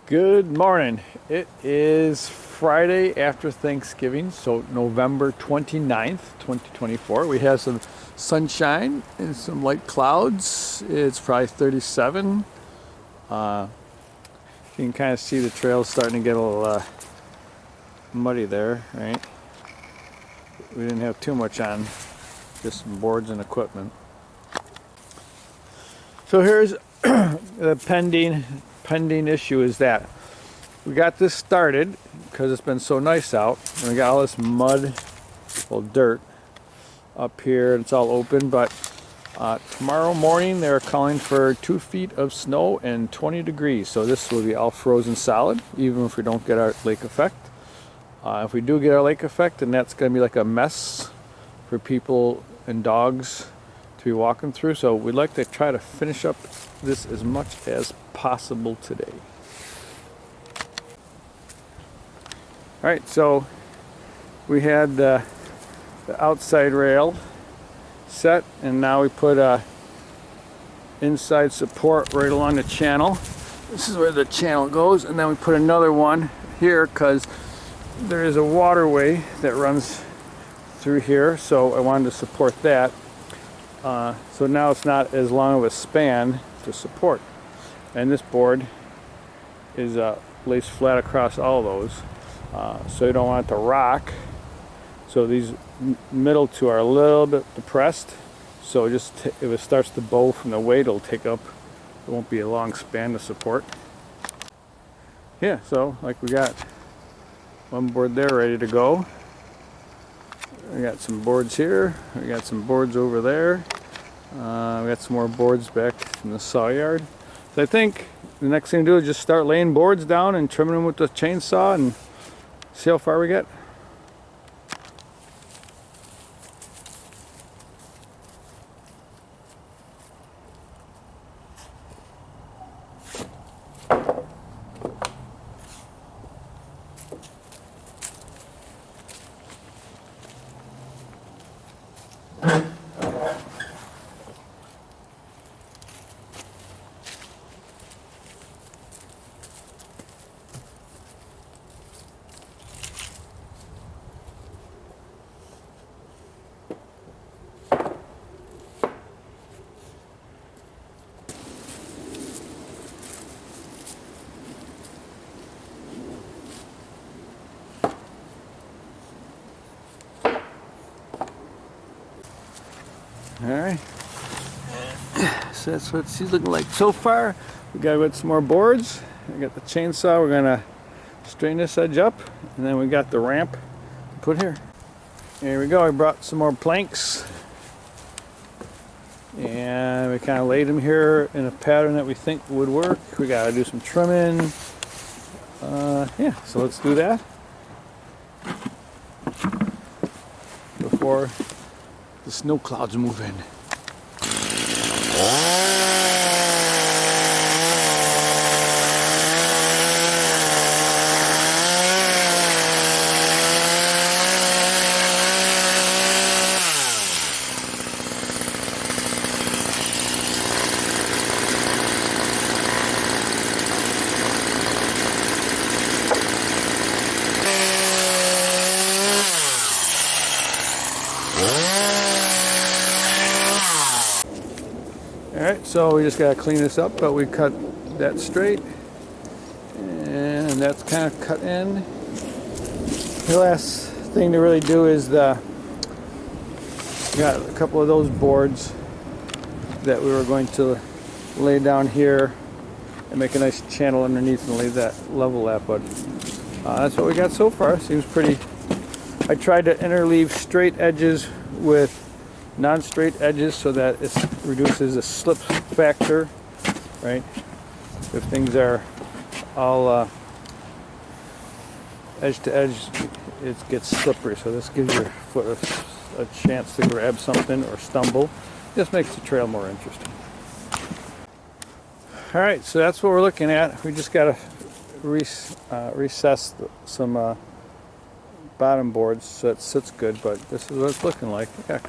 Good morning. It is Friday after Thanksgiving, so November 29th, 2024. We have some sunshine and some light clouds. It's probably 37. You can kind of see the trail starting to get a little muddy there, right? We didn't have too much on, just some boards and equipment. So here's the pending issue is that we got this started because it's been so nice out, and we got all this mud, well, dirt up here. It's all open, but tomorrow morning they're calling for 2 feet of snow and 20 degrees. So this will be all frozen solid, even if we don't get our lake effect. If we do get our lake effect, then that's going to be like a mess for people and dogs to be walking through. So we'd like to try to finish up this as much as possible today. All right, so we had the outside rail set, and now we put a inside support right along the channel. This is where the channel goes, and then we put another one here because there is a waterway that runs through here, so I wanted to support that. So now it's not as long of a span to support, and this board is lays flat across all those, so you don't want it to rock. So these middle two are a little bit depressed, so just if it starts to bow from the weight, it'll take up, it won't be a long span to support. Yeah, so like we got one board there ready to go. We got some boards here, we got some boards over there, we got some more boards back from the saw yard. So I think the next thing to do is just start laying boards down and trimming them with the chainsaw and see how far we get. Alright, so that's what she's looking like so far. We got some more boards. We got the chainsaw. We're gonna straighten this edge up, and then we got the ramp to put here. Here we go. I brought some more planks, and we kind of laid them here in a pattern that we think would work. We gotta do some trimming. Yeah, so let's do that before the snow clouds move in. Alright, so we just got to clean this up, but we cut that straight, and that's kind of cut in. The last thing to really do is got a couple of those boards that we were going to lay down here and make a nice channel underneath and leave that level at, but that's what we got so far. Seems pretty. I tried to interleave straight edges with non-straight edges so that it reduces the slip factor, right? If things are all edge to edge, it gets slippery, so this gives your foot a chance to grab something or stumble. Just makes the trail more interesting. Alright, so that's what we're looking at. We just got to recess some bottom boards so it sits good, but this is what it's looking like. Yeah.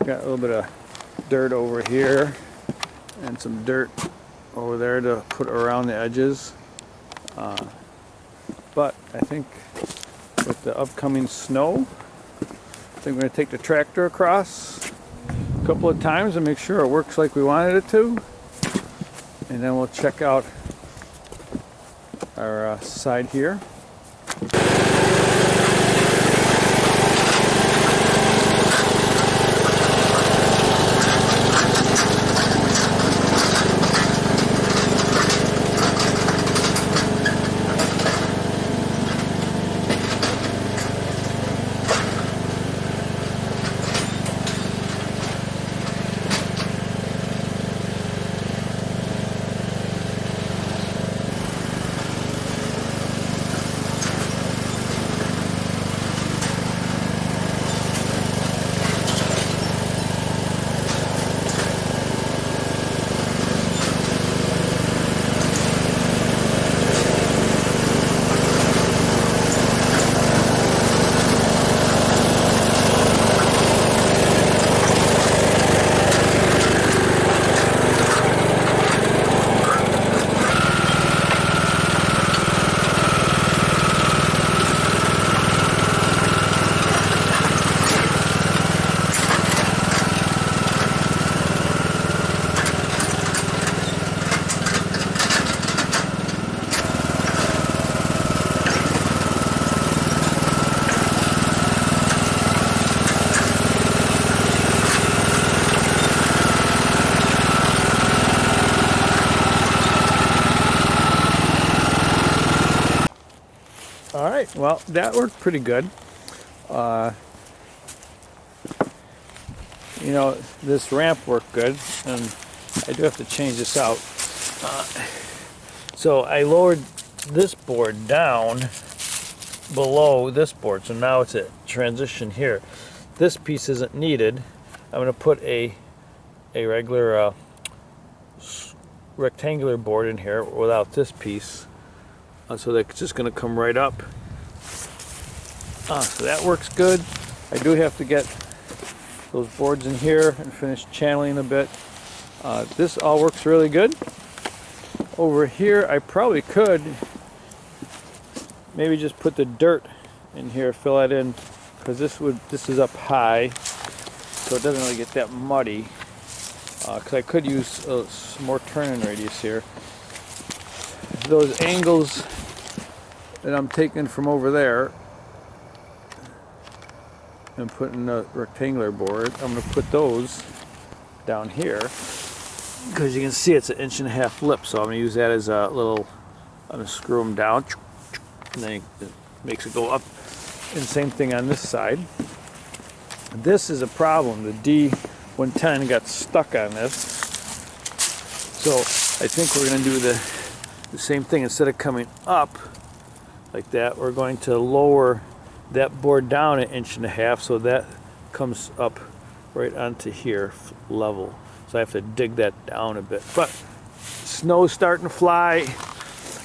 Got a little bit of dirt over here and some dirt over there to put around the edges. But I think with the upcoming snow, I think we're going to take the tractor across a couple of times and make sure it works like we wanted it to. And then we'll check out our side here. All right, well, that worked pretty good. You know, this ramp worked good, and I do have to change this out. So I lowered this board down below this board, so now it's a transition here. This piece isn't needed. I'm going to put a regular rectangular board in here without this piece. So that's just going to come right up. So that works good. I do have to get those boards in here and finish channeling a bit. This all works really good. Over here, I probably could maybe just put the dirt in here, fill that in, because this is up high, so it doesn't really get that muddy. Because I could use some more turning radius here. Those angles that I'm taking from over there and putting a rectangular board, I'm going to put those down here, because you can see it's an 1.5 inch lip, so I'm going to use that as a little, I'm going to screw them down, and then it makes it go up. And same thing on this side. This is a problem. The D110 got stuck on this, so I think we're going to do the same thing. Instead of coming up like that, we're going to lower that board down 1.5 inches, so that comes up right onto here level. So I have to dig that down a bit. But snow's starting to fly.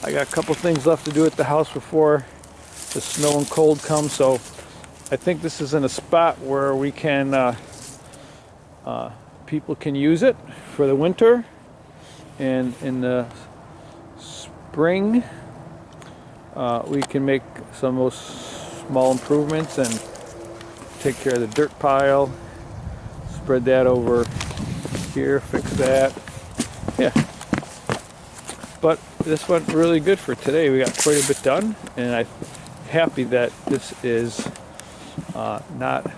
I got a couple things left to do at the house before the snow and cold come, so I think this is in a spot where we can people can use it for the winter, and in the spring we can make some of those small improvements and take care of the dirt pile, spread that over here, fix that. Yeah, but this went really good for today. We got quite a bit done, and I'm happy that this is not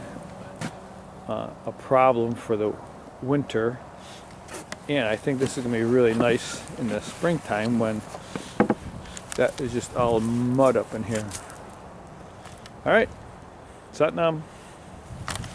a problem for the winter. And I think this is going to be really nice in the springtime when that is just all mud up in here. All right, Satnam.